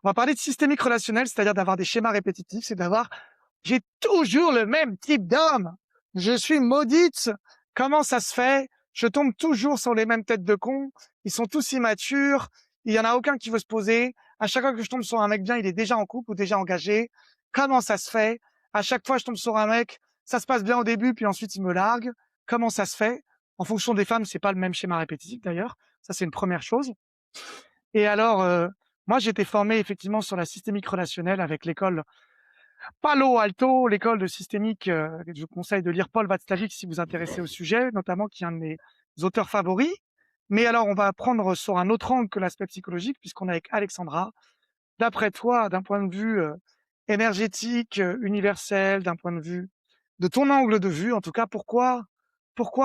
On va parler de systémique relationnel, c'est-à-dire d'avoir des schémas répétitifs, c'est d'avoir j'ai toujours le même type d'homme. Je suis maudite. Comment ça se fait? Je tombe toujours sur les mêmes têtes de cons. Ils sont tous immatures. Il y en a aucun qui veut se poser. À chaque fois que je tombe sur un mec bien, il est déjà en couple ou déjà engagé. Comment ça se fait? À chaque fois, je tombe sur un mec, ça se passe bien au début, puis ensuite il me largue. Comment ça se fait? En fonction des femmes, c'est pas le même schéma répétitif d'ailleurs. Ça, c'est une première chose. Et alors, moi, j'ai été formé effectivement sur la systémique relationnelle avec l'école Palo Alto, l'école de systémique. Je vous conseille de lire Paul Watzlawick si vous vous intéressez au sujet, notamment qui est un de mes auteurs favoris. Mais alors, on va prendre sur un autre angle que l'aspect psychologique, puisqu'on est avec Alexandra. D'après toi, d'un point de vue énergétique, universel, d'un point de vue de ton angle de vue, en tout cas, pourquoi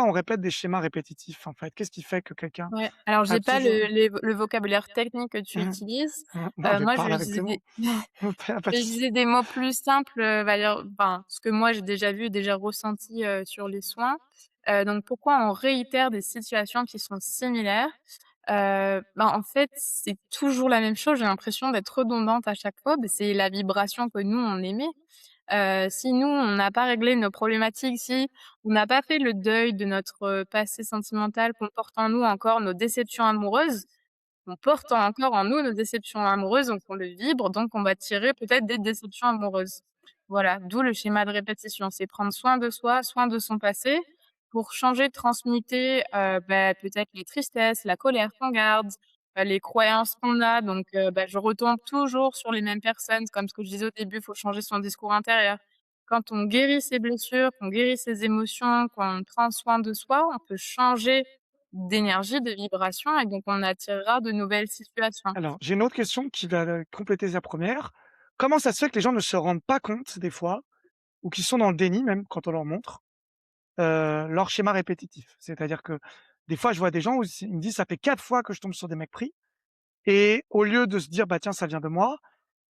on répète des schémas répétitifs en fait? Qu'est-ce qui fait que quelqu'un Ouais, alors a j'ai pas toujours le vocabulaire technique que tu Mmh, utilises. non, je Moi, je parle vais avec tes utiliser des mots. Pas de je vais souci. utiliser des mots plus simples, va dire enfin, ce que moi j'ai déjà vu, déjà ressenti, sur les soins. Donc pourquoi on réitère des situations qui sont similaires? En fait, c'est toujours la même chose, j'ai l'impression d'être redondante à chaque fois. C'est la vibration que nous, on émet. Si nous, on n'a pas réglé nos problématiques, si on n'a pas fait le deuil de notre, passé sentimental, qu'on porte en nous encore nos déceptions amoureuses, on porte encore en nous nos déceptions amoureuses, donc on le vibre, donc on va tirer peut-être des déceptions amoureuses. Voilà, d'où le schéma de répétition. C'est prendre soin de soi, soin de son passé pour changer, transmuter, peut-être les tristesses, la colère qu'on garde, les croyances qu'on a. Donc je retombe toujours sur les mêmes personnes. Comme ce que je disais au début, il faut changer son discours intérieur. Quand on guérit ses blessures, qu'on guérit ses émotions, qu'on prend soin de soi, on peut changer d'énergie, de vibration et donc on attirera de nouvelles situations. Alors, j'ai une autre question qui va, compléter sa première. Comment ça se fait que les gens ne se rendent pas compte des fois, ou qui sont dans le déni même quand on leur montre, leur schéma répétitif? C'est-à-dire que des fois, je vois des gens où ils me disent: «Ça fait 4 fois que je tombe sur des mecs pris» et au lieu de se dire: «Bah, tiens, ça vient de moi»,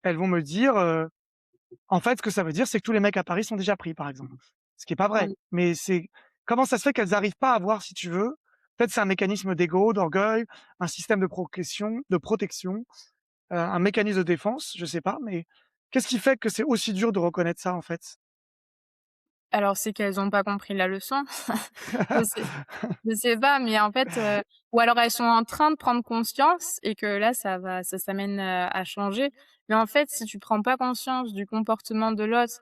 elles vont me dire, en fait, ce que ça veut dire, c'est que tous les mecs à Paris sont déjà pris, par exemple. Ce qui est pas vrai. Oui. Mais c'est comment ça se fait qu'elles arrivent pas à voir, si tu veux, peut-être c'est un mécanisme d'ego, d'orgueil, un système de protection, un mécanisme de défense, je sais pas, mais qu'est-ce qui fait que c'est aussi dur de reconnaître ça, en fait? Alors c'est qu'elles ont pas compris la leçon. Je sais je sais pas, mais en fait, ou alors elles sont en train de prendre conscience et que là ça s'amène, à changer. Mais en fait, si tu prends pas conscience du comportement de l'autre,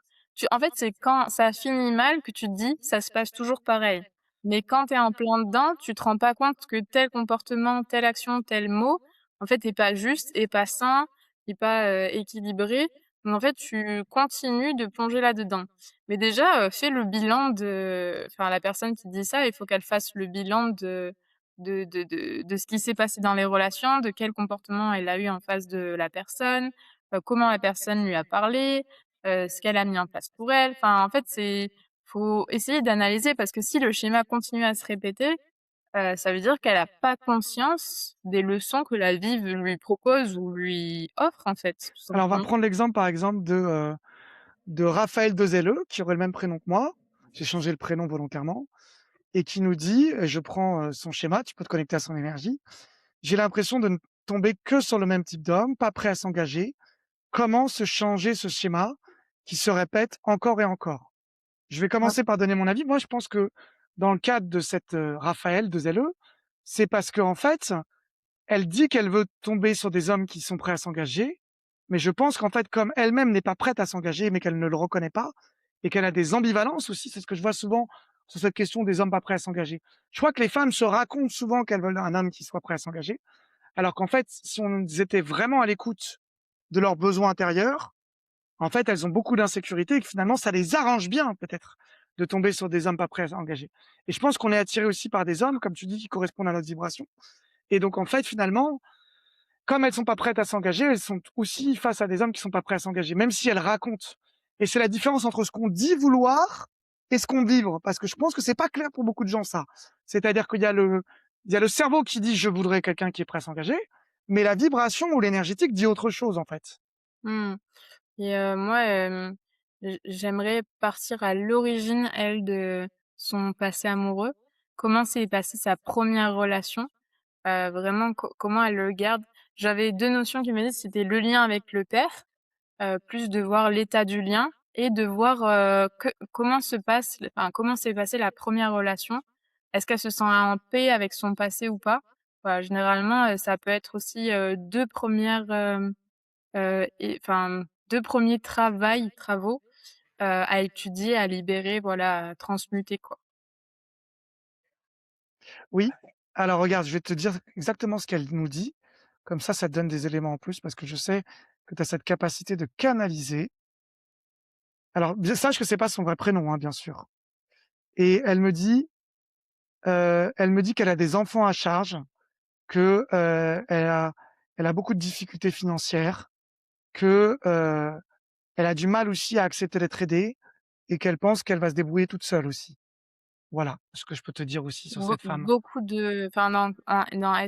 en fait, c'est quand ça finit mal que tu te dis: «Ça se passe toujours pareil». Mais quand tu es en plein dedans, tu te rends pas compte que tel comportement, telle action, tel mot, en fait, est pas juste, est pas sain, est pas, équilibré. Donc en fait, tu continues de plonger là-dedans. Mais déjà, fais le bilan la personne qui dit ça, il faut qu'elle fasse le bilan de ce qui s'est passé dans les relations, de quel comportement elle a eu en face de la personne, comment la personne lui a parlé, ce qu'elle a mis en place pour elle. Enfin, en fait, faut essayer d'analyser parce que si le schéma continue à se répéter, ça veut dire qu'elle a pas conscience des leçons que la vie lui propose ou lui offre, en fait, tout Alors, on va simplement. prendre l'exemple, par exemple, de Raphaël Dezelleux, qui aurait le même prénom que moi. J'ai changé le prénom volontairement et qui nous dit, et je prends, son schéma, tu peux te connecter à son énergie: «J'ai l'impression de ne tomber que sur le même type d'homme, pas prêt à s'engager. Comment se changer ce schéma qui se répète encore et encore?» Je vais Ouais. commencer par donner mon avis. Moi, je pense que dans le cadre de cette, Raphaël Dezelleux, c'est parce qu'en fait, elle dit qu'elle veut tomber sur des hommes qui sont prêts à s'engager, mais je pense qu'en fait, comme elle-même n'est pas prête à s'engager, mais qu'elle ne le reconnaît pas et qu'elle a des ambivalences aussi, c'est ce que je vois souvent sur cette question des hommes pas prêts à s'engager. Je crois que les femmes se racontent souvent qu'elles veulent un homme qui soit prêt à s'engager, alors qu'en fait, si on était vraiment à l'écoute de leurs besoins intérieurs, en fait, elles ont beaucoup d'insécurité et que finalement, ça les arrange bien peut-être de tomber sur des hommes pas prêts à s'engager. Et je pense qu'on est attiré aussi par des hommes, comme tu dis, qui correspondent à notre vibration. Et donc, en fait, finalement, comme elles sont pas prêtes à s'engager, elles sont aussi face à des hommes qui sont pas prêts à s'engager, même si elles racontent. Et c'est la différence entre ce qu'on dit vouloir et ce qu'on vibre, parce que je pense que c'est pas clair pour beaucoup de gens ça. C'est-à-dire qu'il y a le cerveau qui dit: «Je voudrais quelqu'un qui est prêt à s'engager», mais la vibration ou l'énergétique dit autre chose, en fait. Mmh. Et moi, j'aimerais partir à l'origine, elle, de son passé amoureux. Comment s'est passée sa première relation? Vraiment comment elle le garde. j'avais 2 notions qui me disaient, c'était le lien avec le père, plus de voir l'état du lien et de voir, comment s'est passée la première relation. Est-ce qu'elle se sent en paix avec son passé ou pas? Voilà, généralement, ça peut être aussi, 2 premières, et enfin 2 premiers travaux, à étudier, à libérer, voilà, à transmuter, quoi. Oui, alors regarde, je vais te dire exactement ce qu'elle nous dit, comme ça te donne des éléments en plus parce que je sais que tu as cette capacité de canaliser. Alors bien sache que c'est pas son vrai prénom, hein, bien sûr et elle me dit qu'elle a des enfants à charge, que, elle a beaucoup de difficultés financières, que, elle a du mal aussi à accepter d'être aidée et qu'elle pense qu'elle va se débrouiller toute seule aussi. Voilà ce que je peux te dire aussi sur cette femme. Beaucoup de enfin dans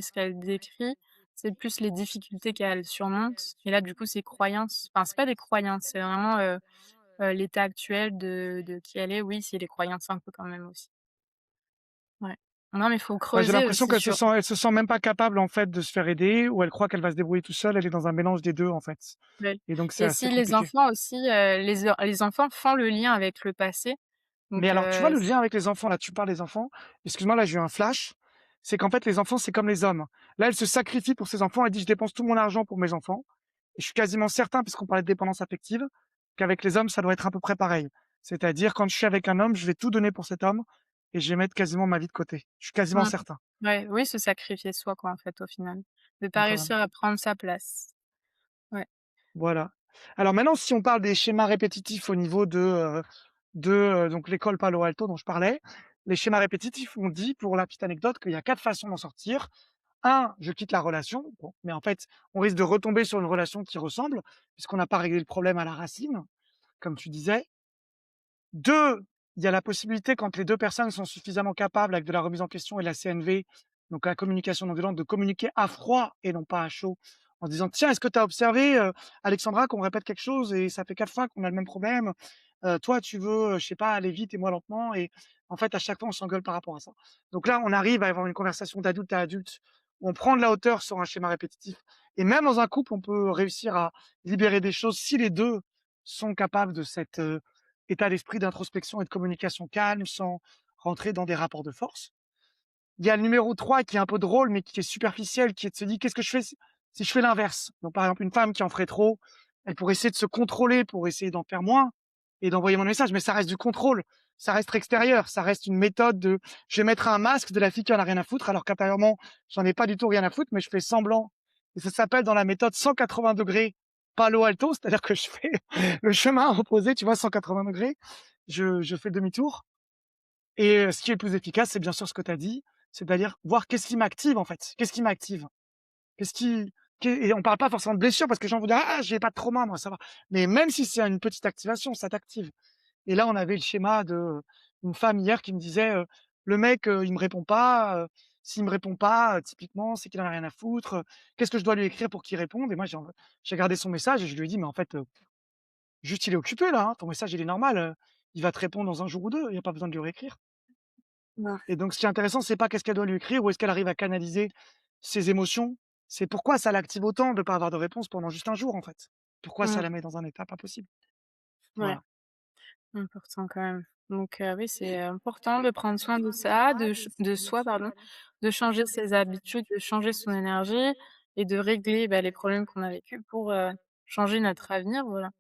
ce qu'elle décrit, c'est plus les difficultés qu'elle surmonte et là, du coup, ses croyances, enfin, c'est pas des croyances, c'est vraiment, l'état actuel de qui elle est. Oui, c'est les croyances un peu quand même aussi. Ouais. Non, mais il faut Bah, j'ai creuser l'impression aussi sur elle se sent même pas capable, en fait, de se faire aider ou elle croit qu'elle va se débrouiller toute seule. Elle est dans un mélange des 2 en fait ouais et donc c'est et assez si les compliqué. enfants aussi, les enfants font le lien avec le passé, Mais donc alors, tu vois le lien avec les enfants, là, tu parles des enfants, excuse-moi, là, j'ai eu un flash, c'est qu'en fait, les enfants, c'est comme les hommes. Là, elle se sacrifie pour ses enfants, elle dit: «Je dépense tout mon argent pour mes enfants» et je suis quasiment certain, puisqu'on parlait de dépendance affective, qu'avec les hommes, ça doit être à peu près pareil. C'est-à-dire quand je suis avec un homme, je vais tout donner pour cet homme et je vais mettre quasiment ma vie de côté. Je suis quasiment mmh, certain. ouais, oui, se sacrifier soi, quoi, en fait, au final. De pas Voilà. réussir à prendre sa place. Ouais. Voilà. Alors maintenant, si on parle des schémas répétitifs au niveau donc l'école Palo Alto dont je parlais, les schémas répétitifs, on dit, pour la petite anecdote, qu'il y a 4 façons d'en sortir. Un, je quitte la relation, bon, mais en fait, on risque de retomber sur une relation qui ressemble, puisqu'on n'a pas réglé le problème à la racine, comme tu disais. 2, il y a la possibilité, quand les 2 personnes sont suffisamment capables, avec de la remise en question et de la CNV, donc la communication non violente, de communiquer à froid et non pas à chaud, en se disant: «Tiens, est-ce que tu as observé, Alexandra, qu'on répète quelque chose et ça fait 4 fois qu'on a le même problème? Toi, tu veux, je sais pas, aller vite et moi lentement et en fait, à chaque fois, on s'engueule par rapport à ça». Donc là, on arrive à avoir une conversation d'adulte à adulte, où on prend de la hauteur sur un schéma répétitif et même dans un couple, on peut réussir à libérer des choses si les 2 sont capables de cet, état d'esprit d'introspection et de communication calme, sans rentrer dans des rapports de force. Il y a le numéro 3 qui est un peu drôle, mais qui est superficiel, qui est de se dire: «Qu'est-ce que je fais si je fais l'inverse?» Donc par exemple, une femme qui en ferait trop, elle pourrait essayer de se contrôler pour essayer d'en faire moins et d'envoyer mon message, mais ça reste du contrôle, ça reste extérieur, ça reste une méthode de: «Je vais mettre un masque de la fille qui en a rien à foutre», alors qu'intérieurement, j'en ai pas du tout rien à foutre, mais je fais semblant et ça s'appelle dans la méthode 180° Palo Alto, c'est-à-dire que je fais le chemin opposé, tu vois, 180°. Je fais demi-tour et ce qui est le plus efficace, c'est bien sûr ce que tu as dit, c'est-à-dire voir qu'est-ce qui m'active, en fait? Qu'est-ce qui m'active? Qu'est-ce qui qu'est et on parle pas forcément de blessure parce que les gens vont dire: «Ah, j'ai pas de trauma moi, ça va». Mais même si c'est une petite activation, ça t'active et là, on avait le schéma de une femme hier qui me disait, «Le mec, il me répond pas, s'il me répond pas, typiquement, c'est qu'il en a rien à foutre, qu'est-ce que je dois lui écrire pour qu'il réponde?» Et moi, j'ai regardé son message et je lui ai dit: «Mais en fait, juste il est occupé là, hein, ton message il est normal, il va te répondre dans un jour ou 2. Il y a pas besoin de lui réécrire». Ouais. Et donc ce qui est intéressant, c'est pas qu'est-ce qu'elle doit lui écrire ou est-ce qu'elle arrive à canaliser ses émotions, c'est pourquoi ça l'active autant de pas avoir de réponse pendant juste un jour, en fait. Pourquoi ça Mmh. la met dans un état pas possible. Ouais, Voilà. important quand même. Donc oui, c'est important de prendre soin de ça, de soi, pardon, de changer ses habitudes, de changer son énergie et de régler, bah, les problèmes qu'on a vécus pour, changer notre avenir, voilà.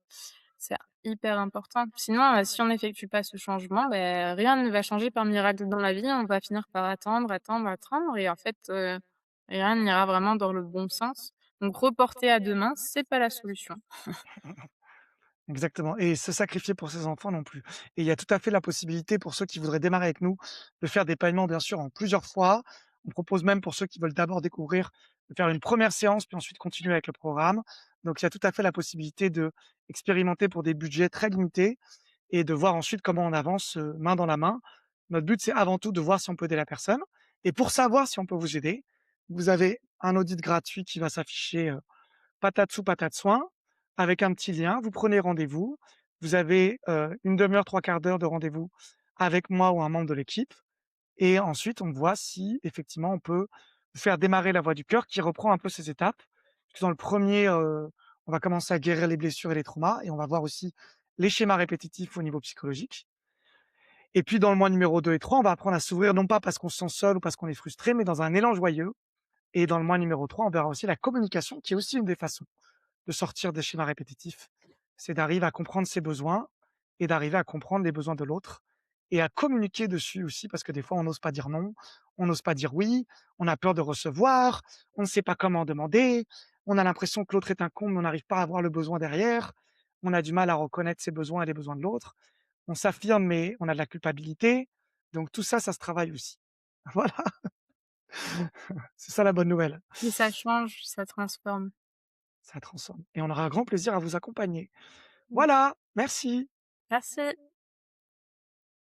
C'est hyper important. Sinon, si on n'effectue pas ce changement, beh, rien ne va changer par miracle dans la vie. On va finir par attendre, attendre, attendre et en fait, rien n'ira vraiment dans le bon sens. Donc reporter à demain, c'est pas la solution. Exactement et se sacrifier pour ses enfants non plus et il y a tout à fait la possibilité pour ceux qui voudraient démarrer avec nous, de faire des paiements bien sûr en plusieurs fois. On propose même pour ceux qui veulent d'abord découvrir, de faire une première séance puis ensuite continuer avec le programme. Donc il y a tout à fait la possibilité d'expérimenter pour des budgets très limités et de voir ensuite comment on avance, main dans la main. Notre but, c'est avant tout de voir si on peut aider la personne et pour savoir si on peut vous aider, vous avez un audit gratuit qui va s'afficher, patate sous patate soin, avec un petit lien. Vous prenez rendez-vous. Vous avez, 1/2 heure, 3/4 d'heure de rendez-vous avec moi ou un membre de l'équipe et ensuite on voit si effectivement on peut faire démarrer la voie du cœur qui reprend un peu ses étapes. Parce que dans le premier, on va commencer à guérir les blessures et les traumas et on va voir aussi les schémas répétitifs au niveau psychologique. Et puis dans le mois numéro 2 et 3, on va apprendre à s'ouvrir, non pas parce qu'on se sent seul ou parce qu'on est frustré, mais dans un élan joyeux. Et dans le mois numéro 3, on verra aussi la communication qui est aussi une des façons de sortir des schémas répétitifs. C'est d'arriver à comprendre ses besoins et d'arriver à comprendre les besoins de l'autre et à communiquer dessus aussi parce que des fois on n'ose pas dire non, on n'ose pas dire oui, on a peur de recevoir, on ne sait pas comment demander, on a l'impression que l'autre est un con, mais on n'arrive pas à voir le besoin derrière, on a du mal à reconnaître ses besoins et les besoins de l'autre, on s'affirme mais on a de la culpabilité, donc tout ça, ça se travaille aussi. Voilà, c'est ça la bonne nouvelle. Et ça change, ça transforme. Ça transforme et on aura un grand plaisir à vous accompagner. Mmh. Voilà, merci. Merci.